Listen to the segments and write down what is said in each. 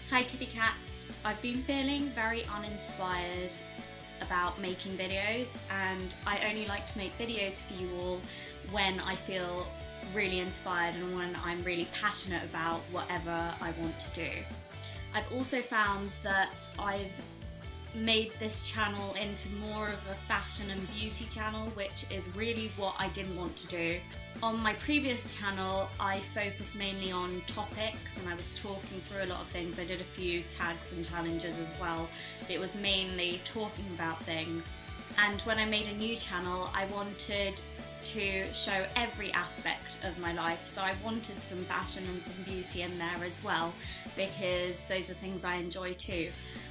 Hi kitty cats! I've been feeling very uninspired about making videos, and I only like to make videos for you all when I feel really inspired and when I'm really passionate about whatever I want to do. I've also found that I've made this channel into more of a fashion and beauty channel, which is really what I didn't want to do. On my previous channel I focused mainly on topics and I was talking through a lot of things. I did a few tags and challenges as well. It was mainly talking about things, and when I made a new channel I wanted to show every aspect of my life, so I wanted some fashion and some beauty in there as well, because those are things I enjoy too.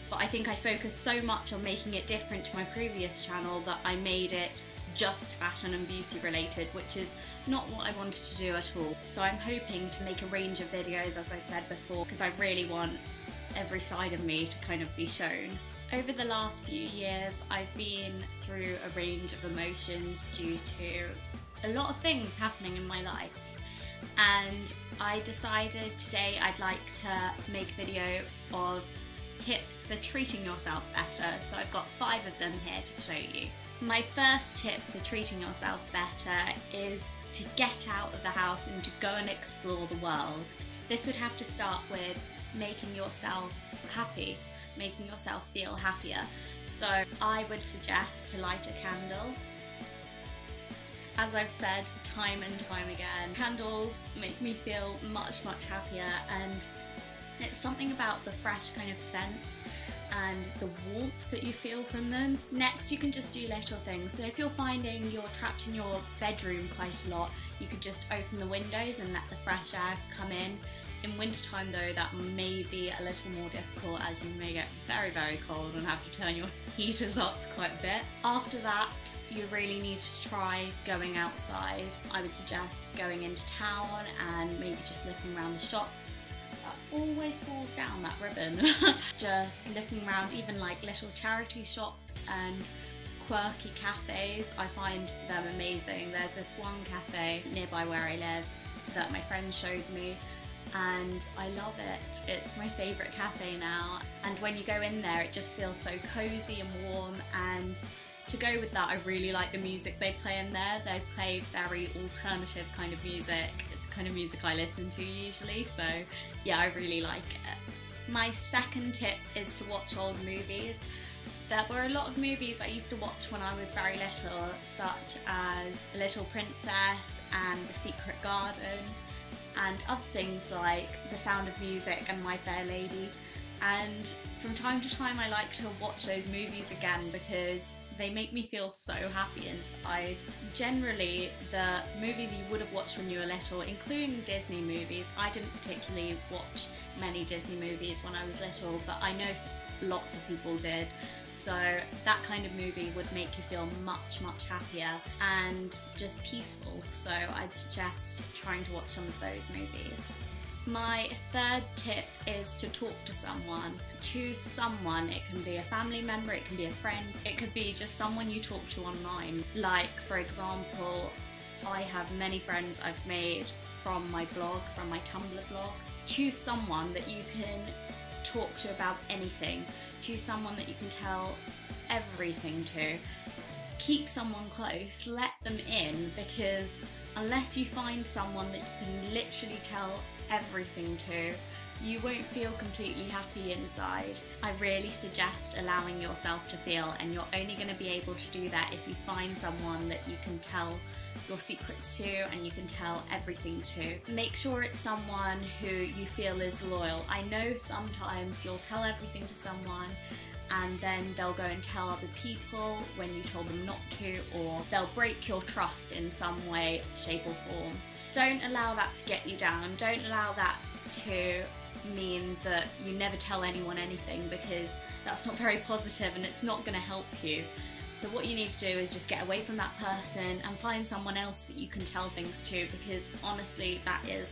But I think I focused so much on making it different to my previous channel that I made it just fashion and beauty related, which is not what I wanted to do at all. So I'm hoping to make a range of videos, as I said before, because I really want every side of me to kind of be shown. Over the last few years I've been through a range of emotions due to a lot of things happening in my life, and I decided today I'd like to make a video of tips for treating yourself better. So I've got 5 of them here to show you. My first tip for treating yourself better is to get out of the house and to go and explore the world. This would have to start with making yourself happy, making yourself feel happier. So I would suggest to light a candle. As I've said time and time again, candles make me feel much happier, and it's something about the fresh kind of scents and the warmth that you feel from them. Next, you can just do little things. So if you're finding you're trapped in your bedroom quite a lot, you could just open the windows and let the fresh air come in. In wintertime though, that may be a little more difficult, as you may get very cold and have to turn your heaters up quite a bit. After that, you really need to try going outside. I would suggest going into town and maybe just looking around the shops. That always falls down, that ribbon. Just looking around, even like little charity shops and quirky cafes. I find them amazing. There's this one cafe nearby where I live that my friend showed me, and I love it. It's my favourite cafe now, and when you go in there it just feels so cosy and warm. And to go with that, I really like the music they play in there. They play very alternative kind of music. It's the kind of music I listen to usually, so yeah, I really like it. My second tip is to watch old movies. There were a lot of movies I used to watch when I was very little, such as Little Princess and The Secret Garden, and other things like The Sound of Music and My Fair Lady. And from time to time I like to watch those movies again because they make me feel so happy inside. Generally, the movies you would have watched when you were little, including Disney movies, I didn't particularly watch many Disney movies when I was little, but I know lots of people did. So that kind of movie would make you feel much happier and just peaceful. So I'd suggest trying to watch some of those movies. My third tip is to talk to someone. Choose someone. It can be a family member, it can be a friend, it could be just someone you talk to online. Like, for example, I have many friends I've made from my blog, from my Tumblr blog. Choose someone that you can talk to about anything. Choose someone that you can tell everything to. Keep someone close, let them in, because unless you find someone that you can literally tell everything to, you won't feel completely happy inside. I really suggest allowing yourself to feel, and you're only going to be able to do that if you find someone that you can tell your secrets to and you can tell everything to. Make sure it's someone who you feel is loyal. I know sometimes you'll tell everything to someone and then they'll go and tell other people when you told them not to, or they'll break your trust in some way, shape or form. Don't allow that to get you down. Don't allow that to mean that you never tell anyone anything, because that's not very positive and it's not going to help you. So what you need to do is just get away from that person and find someone else that you can tell things to, because honestly that is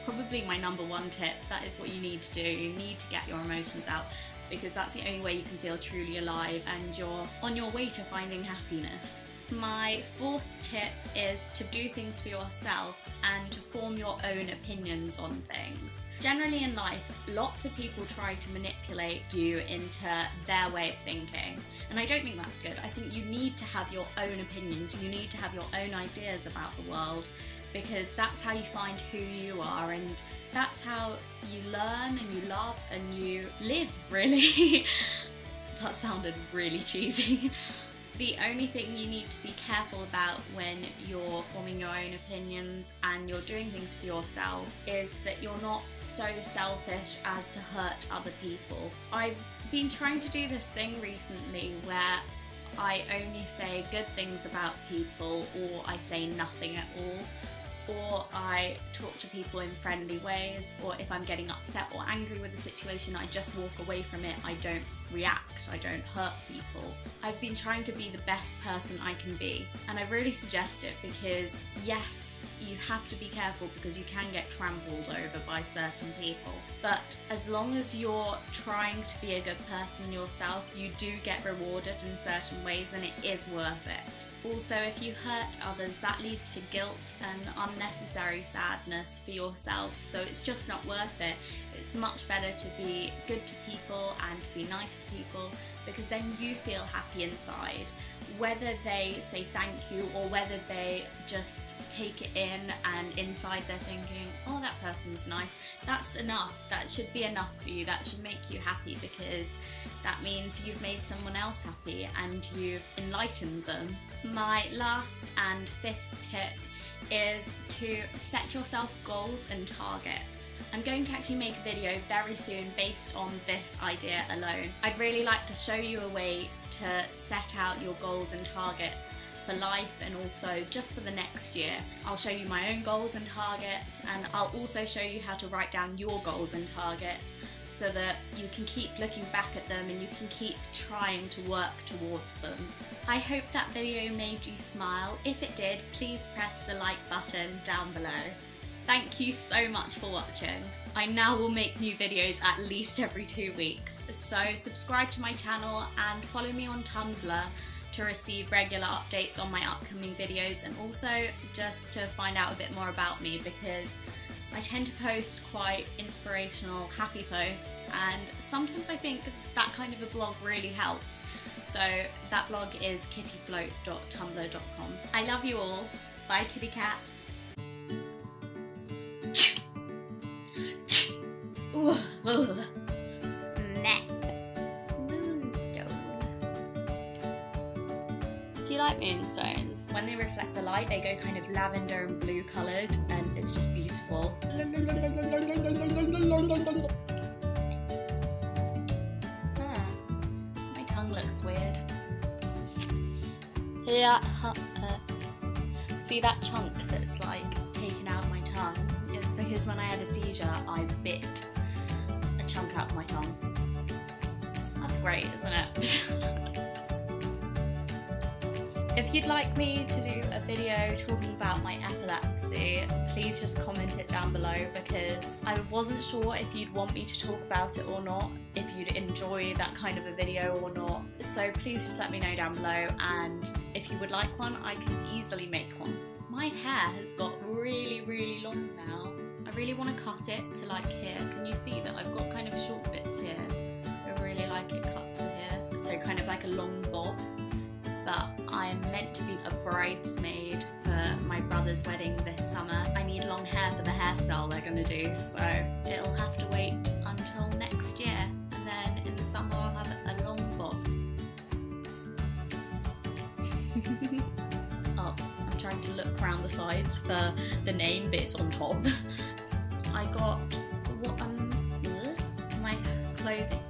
probably my #1 tip. That is what you need to do. You need to get your emotions out, because that's the only way you can feel truly alive and you're on your way to finding happiness. My fourth tip is to do things for yourself and to form your own opinions on things. Generally in life, lots of people try to manipulate you into their way of thinking, and I don't think that's good. I think you need to have your own opinions, you need to have your own ideas about the world, because that's how you find who you are, and that's how you learn and you love and you live, really. That sounded really cheesy. The only thing you need to be careful about when you're forming your own opinions and you're doing things for yourself is that you're not so selfish as to hurt other people. I've been trying to do this thing recently where I only say good things about people, or I say nothing at all, or I talk to people in friendly ways, or if I'm getting upset or angry with a situation, I just walk away from it. I don't react, I don't hurt people. I've been trying to be the best person I can be, and I really suggest it because yes, you have to be careful because you can get trampled over by certain people, but as long as you're trying to be a good person yourself, you do get rewarded in certain ways, and it is worth it. Also, if you hurt others, that leads to guilt and unnecessary sadness for yourself, so it's just not worth it. It's much better to be good to people and to be nice to people, because then you feel happy inside. Whether they say thank you or whether they just take it in and inside they're thinking, oh, that person's nice, that's enough. That should be enough for you. That should make you happy, because that means you've made someone else happy and you've enlightened them. My last and fifth tip is to set yourself goals and targets. I'm going to actually make a video very soon based on this idea alone. I'd really like to show you a way to set out your goals and targets for life and also just for the next year. I'll show you my own goals and targets, and I'll also show you how to write down your goals and targets so that you can keep looking back at them and you can keep trying to work towards them. I hope that video made you smile. If it did, please press the like button down below. Thank you so much for watching. I now will make new videos at least every 2 weeks, so subscribe to my channel and follow me on Tumblr to receive regular updates on my upcoming videos, and also just to find out a bit more about me, because I tend to post quite inspirational, happy posts, and sometimes I think that kind of a blog really helps. So that blog is kittyfloat.tumblr.com. I love you all. Bye, kitty cats. Meh. Moonstone. Do you like moonstones? When they reflect the light, they go kind of lavender and blue coloured, and it's just beautiful. My tongue looks weird. Yeah. See that chunk that's like taken out of my tongue? It's because when I had a seizure, I bit a chunk out of my tongue. That's great, isn't it? If you'd like me to do a video talking about my epilepsy, please just comment it down below, because I wasn't sure if you'd want me to talk about it or not, if you'd enjoy that kind of a video or not. So please just let me know down below, and if you would like one, I can easily make one. My hair has got really, really long now. I really want to cut it to like here. Can you see that I've got kind of short bits here? I really like it cut to here. So kind of like a long bob. But I'm meant to be a bridesmaid for my brother's wedding this summer. I need long hair for the hairstyle they're gonna do, so it'll have to wait until next year. And then in the summer I'll have a long bob. Oh, I'm trying to look around the sides for the name, but it's on top. I got my clothing